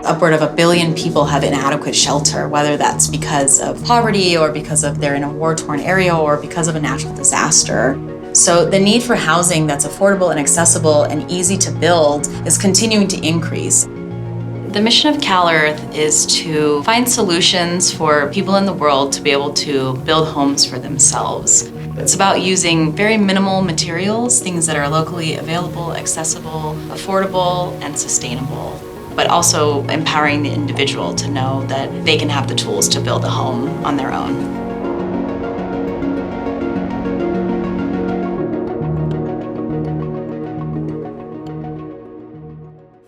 Upward of 1 billion people have inadequate shelter, whether that's because of poverty or because of they're in a war-torn area or because of a natural disaster. So the need for housing that's affordable and accessible and easy to build is continuing to increase. The mission of CalEarth is to find solutions for people in the world to be able to build homes for themselves. It's about using very minimal materials, things that are locally available, accessible, affordable, and sustainable, but also empowering the individual to know that they can have the tools to build a home on their own.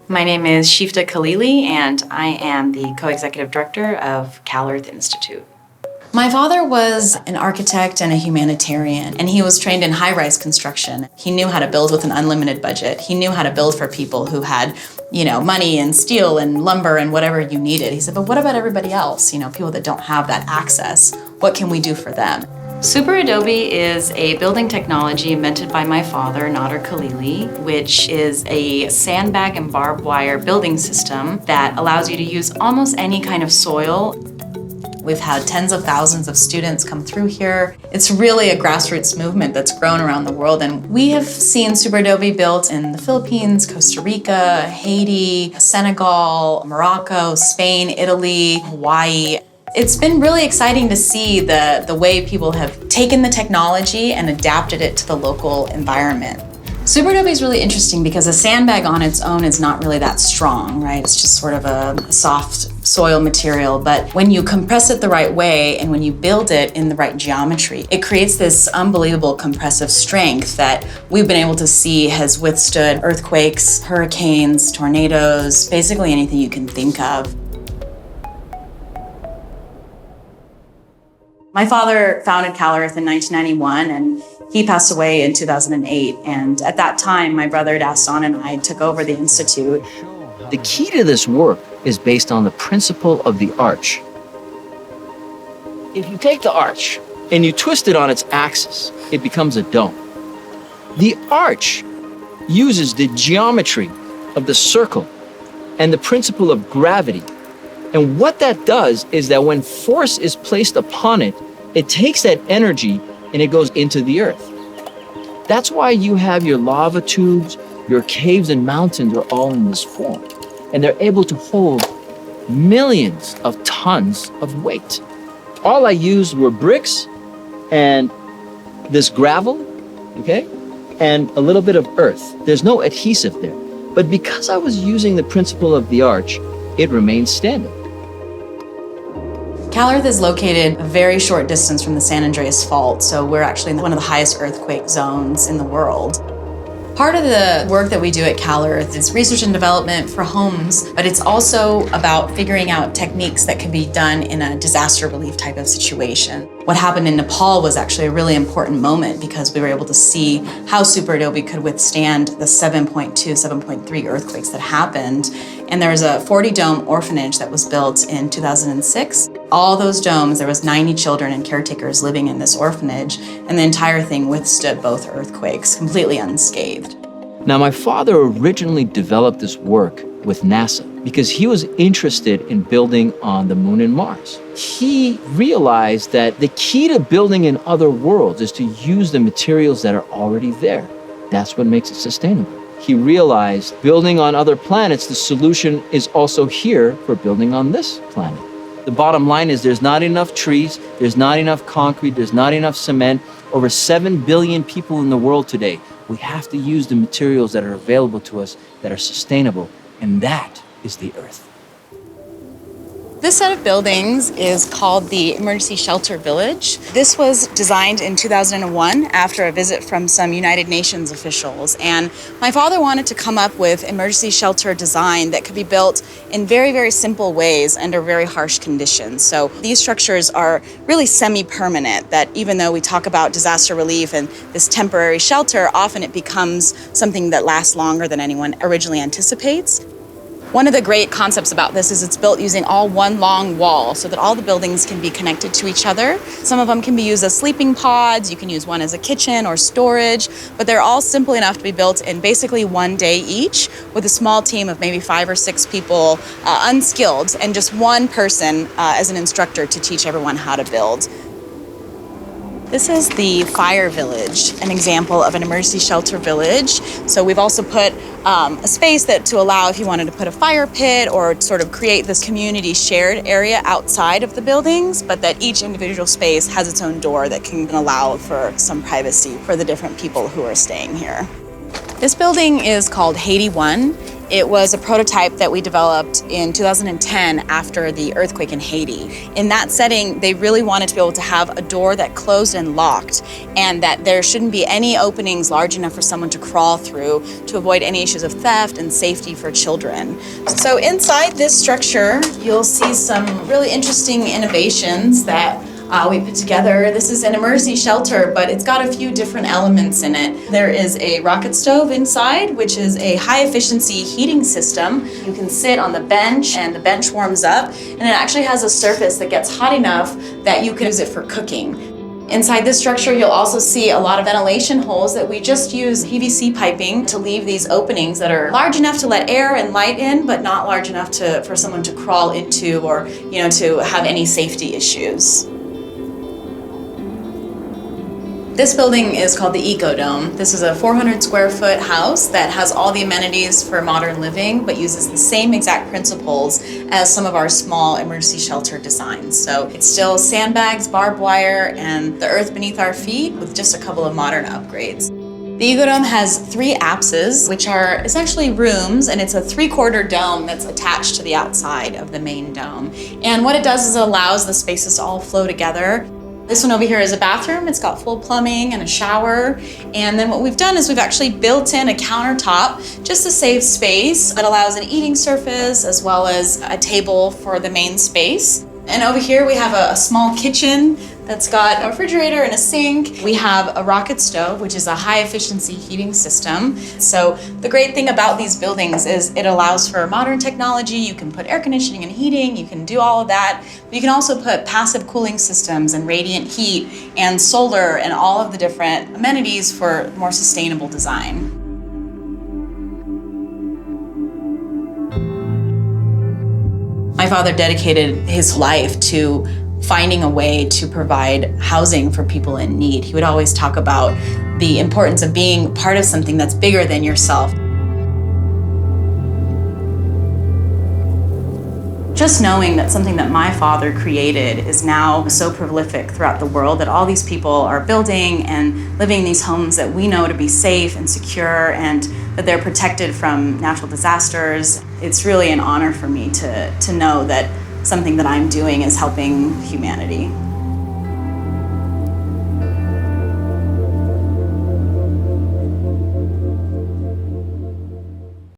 My name is Shifta Khalili, and I am the co-executive director of CalEarth Institute. My father was an architect and a humanitarian, and he was trained in high-rise construction. He knew how to build with an unlimited budget. He knew how to build for people who had, money and steel and lumber and whatever you needed. He said, but what about everybody else? People that don't have that access. What can we do for them? SuperAdobe is a building technology invented by my father, Nader Khalili, which is a sandbag and barbed wire building system that allows you to use almost any kind of soil. We've had tens of thousands of students come through here. It's really a grassroots movement that's grown around the world, and we have seen SuperAdobe built in the Philippines, Costa Rica, Haiti, Senegal, Morocco, Spain, Italy, Hawaii. It's been really exciting to see the way people have taken the technology and adapted it to the local environment. SuperAdobe is really interesting because a sandbag on its own is not really that strong, right? It's just sort of a soft soil material, but when you compress it the right way and when you build it in the right geometry, it creates this unbelievable compressive strength that we've been able to see has withstood earthquakes, hurricanes, tornadoes, basically anything you can think of. My father founded CalEarth in 1991, and he passed away in 2008. And at that time, my brother Daston and I took over the institute. The key to this work is based on the principle of the arch. If you take the arch and you twist it on its axis, it becomes a dome. The arch uses the geometry of the circle and the principle of gravity. And what that does is that when force is placed upon it, it takes that energy and it goes into the earth. That's why you have your lava tubes, your caves and mountains are all in this form. And they're able to hold millions of tons of weight. All I used were bricks and this gravel, okay? And a little bit of earth. There's no adhesive there. But because I was using the principle of the arch, it remained standing. CalEarth is located a very short distance from the San Andreas Fault, so we're actually in one of the highest earthquake zones in the world. Part of the work that we do at CalEarth is research and development for homes, but it's also about figuring out techniques that can be done in a disaster relief type of situation. What happened in Nepal was actually a really important moment because we were able to see how SuperAdobe could withstand the 7.2, 7.3 earthquakes that happened. And there was a 40-dome orphanage that was built in 2006. All those domes, there was 90 children and caretakers living in this orphanage, and the entire thing withstood both earthquakes completely unscathed. Now, my father originally developed this work with NASA because he was interested in building on the moon and Mars. He realized that the key to building in other worlds is to use the materials that are already there. That's what makes it sustainable. He realized building on other planets, the solution is also here for building on this planet. The bottom line is there's not enough trees, there's not enough concrete, there's not enough cement. Over 7 billion people in the world today. We have to use the materials that are available to us that are sustainable, and that is the earth. This set of buildings is called the Emergency Shelter Village. This was designed in 2001 after a visit from some United Nations officials. And my father wanted to come up with emergency shelter design that could be built in very, very simple ways under very harsh conditions. So these structures are really semi-permanent, that even though we talk about disaster relief and this temporary shelter, often it becomes something that lasts longer than anyone originally anticipates. One of the great concepts about this is it's built using all one long wall so that all the buildings can be connected to each other. Some of them can be used as sleeping pods, you can use one as a kitchen or storage, but they're all simple enough to be built in basically one day each with a small team of maybe 5 or 6 people, unskilled, and just one person as an instructor to teach everyone how to build. This is the fire village, an example of an emergency shelter village. So we've also put a space that to allow if you wanted to put a fire pit or sort of create this community shared area outside of the buildings, but that each individual space has its own door that can allow for some privacy for the different people who are staying here. This building is called Haiti One. It was a prototype that we developed in 2010 after the earthquake in Haiti. In that setting, they really wanted to be able to have a door that closed and locked, and that there shouldn't be any openings large enough for someone to crawl through to avoid any issues of theft and safety for children. So inside this structure, you'll see some really interesting innovations that we put together. This is an emergency shelter, but it's got a few different elements in it. There is a rocket stove inside, which is a high efficiency heating system. You can sit on the bench and the bench warms up, and it actually has a surface that gets hot enough that you can use it for cooking. Inside this structure, you'll also see a lot of ventilation holes that we just use PVC piping to leave these openings that are large enough to let air and light in, but not large enough for someone to crawl into or, to have any safety issues. This building is called the Eco-Dome. This is a 400 square foot house that has all the amenities for modern living, but uses the same exact principles as some of our small emergency shelter designs. So it's still sandbags, barbed wire, and the earth beneath our feet with just a couple of modern upgrades. The Eco-Dome has 3 apses, which are essentially rooms, and it's a 3/4 dome that's attached to the outside of the main dome. And what it does is it allows the spaces to all flow together. This one over here is a bathroom. It's got full plumbing and a shower. And then what we've done is we've actually built in a countertop just to save space that allows an eating surface as well as a table for the main space. And over here we have a small kitchen that's got a refrigerator and a sink. We have a rocket stove, which is a high efficiency heating system. So the great thing about these buildings is it allows for modern technology. You can put air conditioning and heating, you can do all of that. But you can also put passive cooling systems and radiant heat and solar and all of the different amenities for more sustainable design. My father dedicated his life to finding a way to provide housing for people in need. He would always talk about the importance of being part of something that's bigger than yourself. Just knowing that something that my father created is now so prolific throughout the world, that all these people are building and living in these homes that we know to be safe and secure, and that they're protected from natural disasters. It's really an honor for me to know that something that I'm doing is helping humanity.